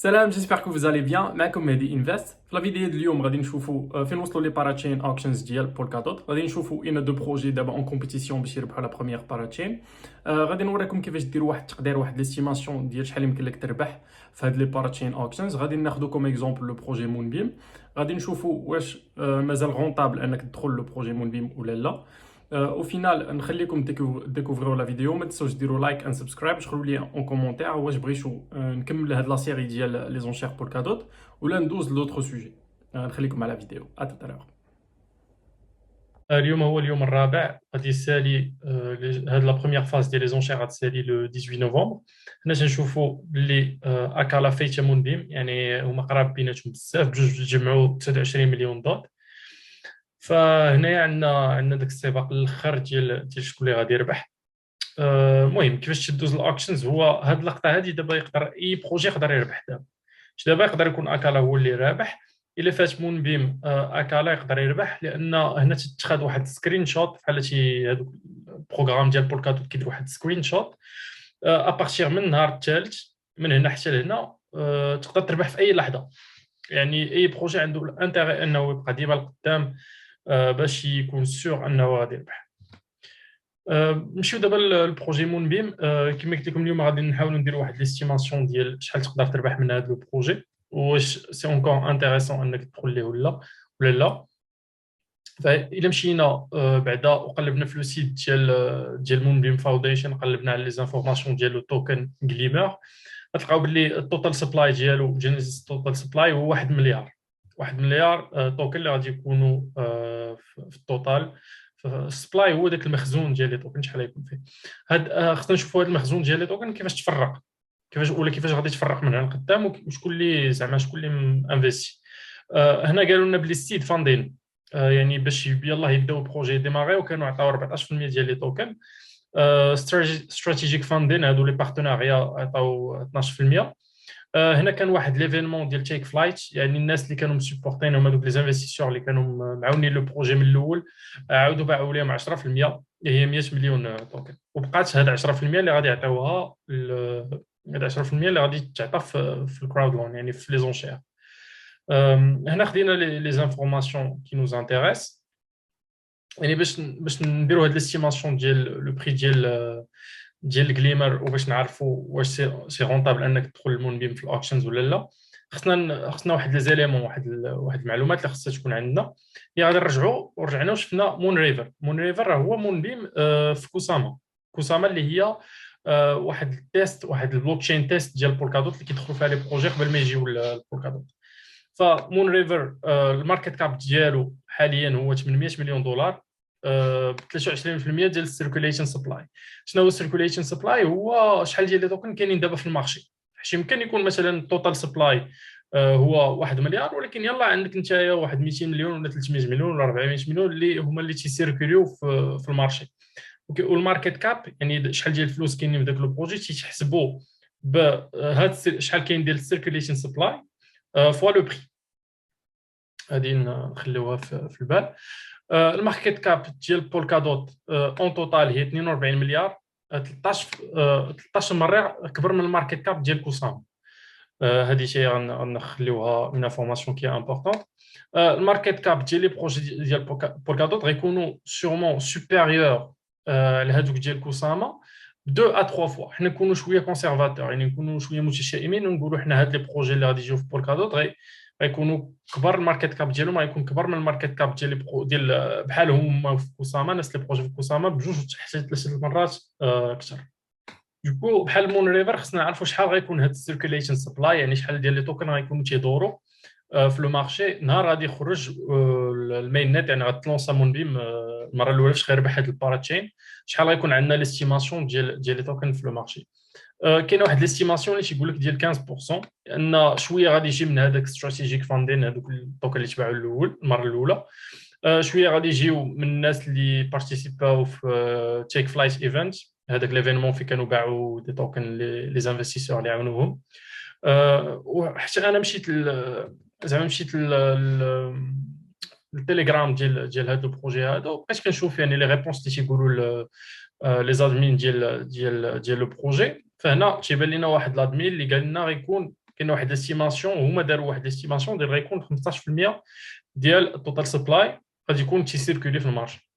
Salam, j'espère que vous allez bien. معكم مهدي انفست. في لا فيديو ديال اليوم غادي نشوفوا فين وصلوا لي باراتشين اوكشنز ديال بولكادوت. غادي نشوفوا ان دو بروجي دابا اون كومبيتيسيون باش يربحوا لا بروميير باراتشين. غادي نوريكم كيفاش ديروا واحد التقدير، واحد ليستيماسيون ديال شحال يمكن لك تربح في هاد لي باراتشين اوكشنز. غادي ناخذوا كوم اكزومبل لو بروجي مون بيم. غادي نشوفوا واش مازال غونطابل انك تدخل لو بروجي مون بيم ولا لا. او فينال نخليكم ديكوفريو لا فيديو. ما تنساوش ديروا لايك اند سبسكرايب. شكروا لي اون كومونتير واش بغيتو نكمل هاد لا سيري ديال لي زونشير بولكادوت ولا ندوز لوتر سوجي. نخليكم على فيديو اتوتالور. اليوم هو اليوم الرابع، غادي يسالي هاد لا بروميير فاز ديال لي زونشير غتسالي لو 18 نوفمبر. حنا تنشوفوا بلي اكالا فايته مون بيم، يعني هما قراب بيناتهم بزاف، بجوج تجمعوا 29 مليون دوت. فهنايا عندنا داك السباق الاخر ديال شكون اللي غادي يربح. المهم كيفاش تدوز الاوكشنز، هو هاد اللقطه هادي دابا يقدر اي بروجي يقدر يربح دابا. دابا يقدر يكون اكالا هو اللي رابح. الا فات مون بيم اكالا يقدر يربح، لان هنا تتخذ واحد سكرين شوت بحال شي هذوك البروغرام ديال بولكادوت كيدير واحد سكرين شوت ابارتيغ من النهار الثالث من هنا حتى لهنا. تقدر تربح في اي لحظه. يعني اي بروجي عنده الانتيغي انه يبقى ديما القدام باش يكون سور انه غادي يربح. نمشيو دابا للبروجي مون بيم. كما قلت لكم اليوم غادي نحاولوا نديروا واحد ليستيماسيون ديال شحال تقدر تربح من هذا البروجي، واش سي اونكور انتريسون انك تدخل ليه ولا لا. فإلا مشينا بعدا وقلبنا في لو سيت ديال مون بيم فاونديشن، قلبنا على لي زانفورماسيون ديال لو توكن غليمر، غتلقاو باللي التوتال سبلاي ديالو جينيسيس توتال سبلاي هو 1 مليار. 1 مليار توكن اللي غادي يكونوا في التوتال. السبلاي هو داك المخزون ديال لي توكن شحال غيكون فيه. هاد خصنا نشوفوا هاد المخزون ديال لي توكن كيفاش تفرق، كيفاش غادي تفرق من هنا لقدام، وشكون اللي زعما شكون اللي انفيستي. هنا قالوا لنا بلي السيد فاندين، يعني باش يلاه يبداو بروجي ديماغي، وكانوا عطاو 14% ديال لي توكن. استراتيجيك فاندين هادو لي بارتناريا عطاو 12%. هنا كان واحد ليفينمون ديال تيك فلايت، يعني الناس اللي كانوا مسبورتين هما دوك لي زانفيستيسور اللي كانوا معاونين لو بروجي من الاول، عاودوا باعوا لهم 10%، هي 100 مليون توكن. وبقات هاد 10% اللي غادي يعطيوها، هاد 10% اللي غادي تعطى في الكراود لون، يعني في لي زونشير. هنا خدينا لي زانفورماسيون كي نوز انتيريس، يعني باش نديروا هاد ليستيماسيون ديال لو بري ديال الجليمر، وباش نعرفوا واش سي رونطابل انك تدخل المون بيم في الاوكشنز ولا لا. خصنا واحد لي زيليمون، واحد المعلومات اللي خصها تكون عندنا. هي غادي نرجعوا ورجعنا وشفنا مون ريفر. مون ريفر هو مون بيم في كوساما اللي هي واحد التيست، واحد البلوك تشين تيست ديال بولكادوت اللي كيدخلوا فيها لي بروجي قبل ما يجيو البولكادوت. فمون ريفر الماركت كاب ديالو حاليا هو 800 مليون دولار، ب 23% ديال السيركوليشن سبلاي. شنو هو السيركوليشن سبلاي؟ هو شحال ديال لي توكن كاينين دابا في المارشي. حيت يمكن يكون مثلا التوتال سبلاي هو 1 مليار، ولكن يلا عندك نتايا واحد 200 مليون ولا 300 مليون ولا 400 مليون اللي هما اللي تيسيركوليو في المارشي. والماركت كاب يعني شحال ديال الفلوس كاينين في ذاك لو بروجي تيحسبوا بهاد شحال كاين ديال السيركوليشن سبلاي فوا لو بري. غادي نخليوها في البال. الماركت كاب ديال بولكادوت اون توتال هي 42 مليار، 13 مره كبر من الماركت كاب ديال كوسام. هذه شي غنخليوها اون انفورماسيون كي امبورطون. الماركت كاب ديال لي بروجي ديال بولكادوت غيكونوا سيغمون سوبيريور لهذوك ديال كوساما 2 à 3 فوا. حنا نكونوا شويه كونسيرفاتور، يعني نكونوا شويه متشائمين ونقولوا حنا هاد لي بروجي اللي غادي يجيو في بولكادوت غيكونوا كبر. الماركت كاب ديالهم غيكون كبر من الماركت كاب ديال بحالهم في كوساما. ناس لي بروجي في كوساما بجوج حتى 3 مرات اكثر. دوكو بحال مون ريفر خصنا نعرفوا شحال غيكون هاد السيركيليشن سبلاي، يعني شحال ديال لي توكن غيكونوا تيدوروا في لو مارشي نهار غادي يخرج المين نت، يعني غتلونسا مون بيم المره الاولى فاش غيربح هاد الباراتشين. شحال غيكون عندنا ليستيماسيون ديال لي توكن في لو مارشي. كاين واحد ليستيماسيون اللي تيقول لك ديال 15%، ان شويه غادي يجي من هذاك استراتيجيك فاندين، هذوك التوكن اللي تباعوا المره الاولى. شويه غادي يجيو من الناس اللي بارتيسيباو في تيك فلايت ايفنت، هذاك ليفينمون فين كانوا باعوا دي توكن لي زانفستيسور اللي عاونوهم. وحتى انا مشيت زعما مشيت التليجرام ديال هذا البروجي هذا، وبقيت كنشوف يعني لي ريبونس اللي تيقولوا لي زادمين ديال لو بروجي. فهنا تيبان لنا واحد لادمين اللي قال لنا غيكون كاين واحد الاستيماسيون، هما داروا واحد الاستيماسيون ديال غيكون 15% ديال التوتال سبلاي غادي يكون تيسيركولي في المارشي.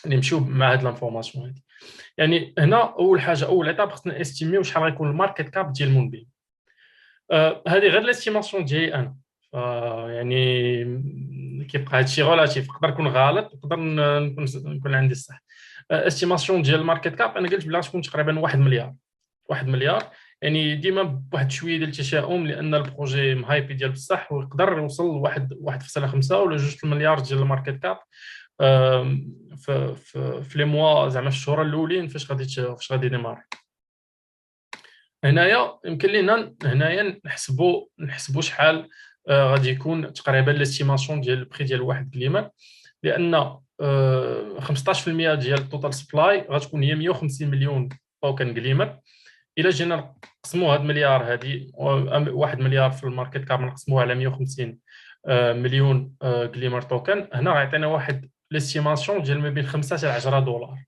نمشيو مع هاد لانفورماسيون هادي. يعني هنا اول حاجه، اول ايتاب خصنا استيميو شحال غيكون الماركت كاب ديال مونبيم. هذه غير لاستيماسيون ديالي انا، يعني كيبقى هادشي غولاتيف، نقدر نكون غلط، نقدر نكون عندي الصح. استيماسيون ديال الماركت كاب انا قلت بلا تكون تقريبا 1 مليار. 1 مليار، يعني ديما بواحد شويه ديال التشاؤم، لان البروجي مهايبي ديال بصح ويقدر يوصل ل 1.5 ولا 2 المليار ديال الماركت كاب في لي موا، زعما في الشهور الاولين فاش غادي ديماري. هنايا يمكن لينا هنايا نحسبوا شحال غادي يكون تقريبا لاستيماسيون ديال البري ديال واحد كليمه، لان 15% ديال التوتال سبلاي غتكون هي 150 مليون توكن كليمر. الا جينا نقسموا هاد المليار هادي، 1 مليار في الماركت كاب نقسموه على 150 مليون كليمر توكن، هنا غيعطينا واحد لاستيماسيون ديال ما بين 5 حتى 10 دولار.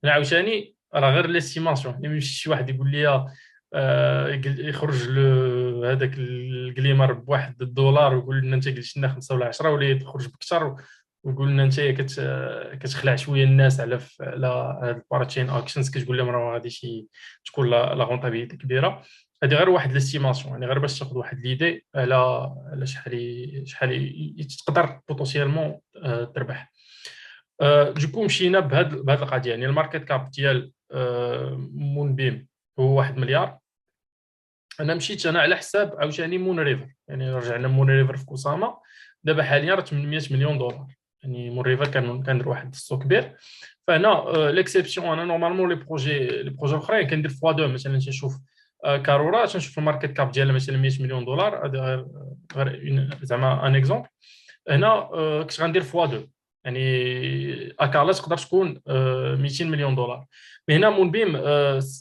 هنا عاوتاني راه غير لاستيماسيون، يعني ماشي شي واحد يقول لي يخرج هذاك الكليمر بواحد الدولار ويقول لنا انت قلت لنا 5 ولا 10، ولا يخرج بكثر ويقول لنا انت كتخلع شويه الناس على هاد الباراتشين اكشنز، كتقول لهم راه غادي تكون لا غونطابيليتي كبيره. هذه غير واحد لاستيماسيون، يعني غير باش تاخذ واحد ليدي على شحال تقدر بوتونسيالمون تربح. دوكو مشينا بهاد القضيه، يعني الماركت كاب ديال مونبيم هو 1 مليار. انا مشيت على حساب عاوتاني مون ريفر، يعني رجعنا مون ريفر في كوساما دابا حاليا راه 800 مليون دولار. يعني مون ريفر كندير واحد السوق كبير. فهنا ليكسيبسيون، انا نورمالمون لي بروجي الاخرين كندير فوا دو. مثلا تنشوف كارورا، تنشوف الماركت كاب ديالها مثلا 100 مليون دولار، هذا غير زعما ان اكزومبل. هنا كنت غندير فوا دو، يعني اكالا تقدر تكون 200 مليون دولار. مي هنا مونبيم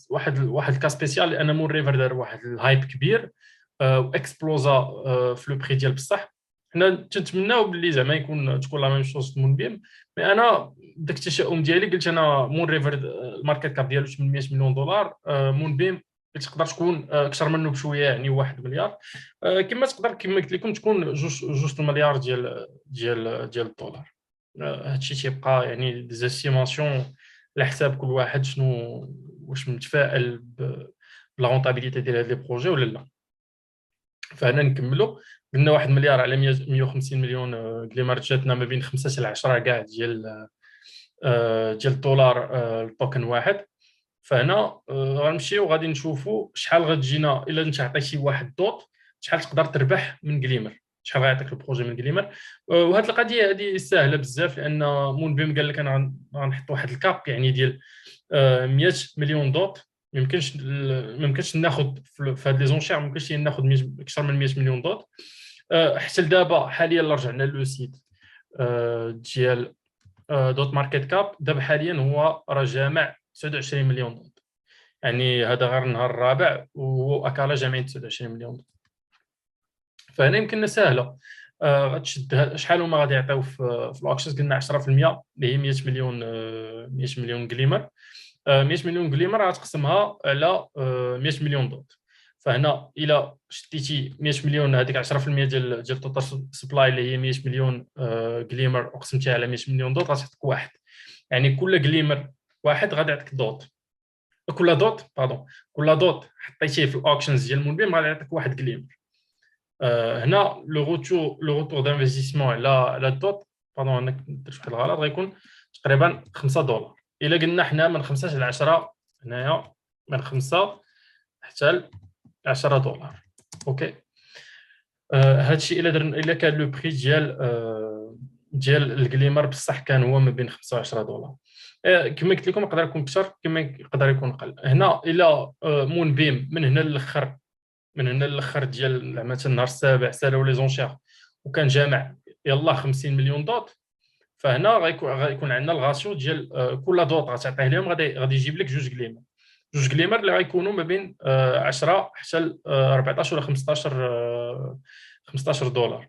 واحد الكا سبيسيال، لان مون ريفر دار واحد الهايب كبير واكسبلوزا في لو بري ديال بصح. حنا تنتمناو باللي زعما تكون لا ميم شوز مونبيم. مي انا داك التشاؤم ديالي قلت انا مون ريفر الماركت كاب ديالو 800 مليون دولار، مونبيم تقدر تكون اكثر منه بشويه، يعني 1 مليار. كما قلت لكم تكون 2 المليار ديال الدولار. هادشي تيبقى يعني ديزاستيماسيون على حساب كل واحد شنو، واش متفائل بلا رونطابيليتي ديال هاد لي بروجي ولا لا. فهنا نكملوا، قلنا 1 مليار على 150 مليون كليمر، جاتنا ما بين 5 حتى 10 كاع ديال الدولار التوكن واحد. فهنا غنمشيو غادي نشوفوا شحال غتجينا الا انت عطيتي واحد دوت، شحال تقدر تربح من كليمر، شحال غيعطيك البروجي من كليمر. وهاد القضيه هذه سهله بزاف، لان مونبيم قال لك انا غنحط واحد الكاب يعني ديال 100 مليون دوت. ما يمكنش ناخذ في هاد لي زونشير، ما يمكنش ناخذ اكثر من 100 مليون دوت. حتى لدابا حاليا رجعنا لو سيت ديال دوت ماركت كاب، دابا حاليا هو راه جامع 29 مليون دوت، يعني هذا غير النهار الرابع وهو اكالا جامعين 29 مليون دوت. فهنا يمكننا سهله غتشد شحال هما غادي يعطيو في الاكشنز. قلنا 10% اللي هي 100 مليون 100 مليون كليمر. 100 مليون كليمر غتقسمها على 100 مليون دوت. فهنا الا شديتي 100 مليون، هذيك 10% ديال التوتال سبلاي اللي هي 100 مليون كليمر، وقسمتيها على 100 مليون دوت غتعطيك واحد. يعني كل كليمر واحد غادي يعطيك دوت، كل دوت حطيتيه في الاوكشنز ديال مونبيم غادي يعطيك واحد كليمر. هنا لو روتور دانفستيسمون على الدوت، انا درت واحد الغلط، غيكون تقريبا 5 دولار. الا قلنا حنا من 5 ل 10، هنايا من 5 حتى ل 10 دولار. اوكي. هادشي الا كان لو بري ديال الكليمر بصح كان هو ما بين 5 و 10 دولار. كما قلت لكم يقدر يكون اكثر، كما يقدر يكون اقل. هنا الا مونبيم من هنا للاخر ديال مثلا النهار السابع سالاو لي زونشير وكان جامع يلا 50 مليون دوت، فهنا غيكون عندنا الغاسيو ديال كل دوت غتعطيه لهم غادي يجيب لك جوج كليمر اللي غيكونوا ما بين 10 حتى ل 14 ولا 15 دولار.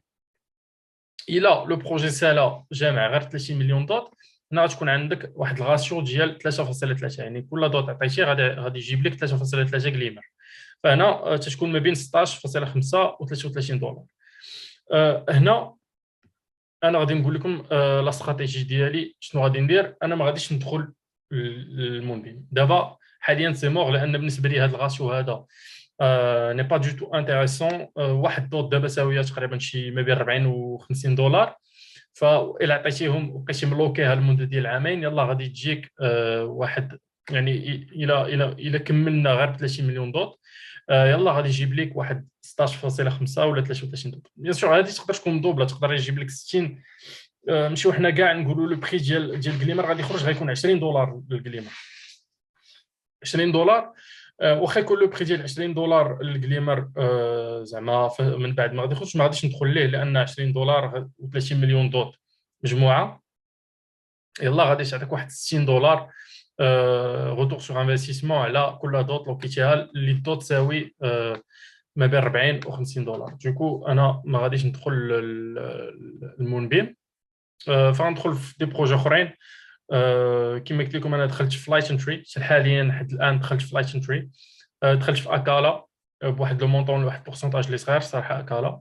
الا لو بروجي سالا جامع غير 30 مليون دوت، هنا غتكون عندك واحد الغاسيو ديال 3.3، يعني كل دوت عطيتيه غادي يجيب لك 3.3 كليمر. فهنا تتكون ما بين 16.5 و 33 دولار. هنا انا غادي نقول لكم لا استراتيجي ديالي شنو غادي ندير. انا ما غاديش ندخل للمونبيم دابا حاليا، سي مور، لان بالنسبه لي هذا الغاسيو هذا ني با دو تو انتريسون. واحد دوت دابا ساويه تقريبا شي ما بين 40 و 50 دولار، فإلا عطيتيهم وبقيتي ملوكيها لمده ديال عامين، يلا غادي تجيك واحد، يعني الى كملنا غير 30 مليون دوت، يلا غادي يجيب لك واحد 16.5 ولا 33 دولار. بيان سور هذه تقدر تكون دوبله، تقدر يجيب لك 60. نمشيو حنا كاع نقولوا لو بري ديال الكليمر غادي يخرج غيكون 20 دولار للكليمر. 20 دولار، واخا يكون لو بري ديال 20 دولار للكليمر، زعما من بعد ما غادي يخرج ما غاديش ندخل ليه، لان 20 دولار و30 مليون دوت مجموعه، يلا غادي تعطيك واحد 60 دولار غوتور سور انفستيسمون على كل دوت لوكيتيها، اللي الدوت تساوي ما بين 40 و 50 دولار. دوكو انا ما غاديش ندخل المونبيم، فغندخل في دي بروجي اخرين. كما قلت لكم انا دخلت في لايت انتري حاليا، حد الان دخلت في لايت انتري، دخلت في اكالا بواحد لو مونطون، واحد البورسونتاج اللي صغير صراحه اكالا،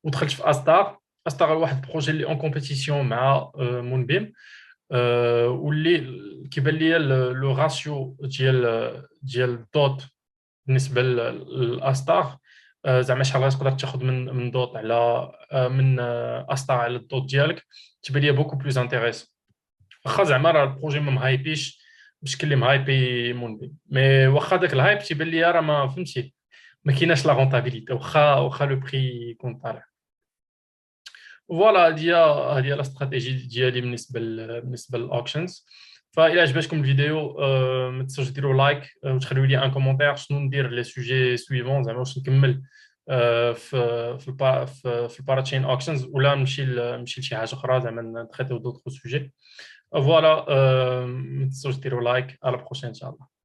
ودخلت في استار. استار واحد البروجي اللي اون كومبيتيسيون مع مونبيم، واللي كيبان لي لو راسيو ديال الدوت بالنسبه للاستار، زعما شحال غتقدر تاخذ من دوت على من استار على الدوت ديالك، تبان لي بوكو بلوز انتريسون. واخا زعما راه البروجي ما مهايبيش بشكل اللي مهايبي مونبي، مي واخا داك الهايب تيبان لي راه ما فهمتي، ما كايناش لا رونتابيليتي واخا لو بري يكون طالع. فوالا هذه لا استراتيجي ديالي بالنسبه للاوكشنز. فإلا عجبتكم الفيديو ما تنساوش ديروا لايك وتخليو لي ان كومونتير شنو ندير لي سوجي سويفون، زعما واش نكمل في الباراتشين اوكشنز، ولا نمشي لشي حاجه اخرى زعما نتريتيو دوطخ سوجي. فوالا ما تنساوش ديروا لايك. على بروشين ان شاء الله.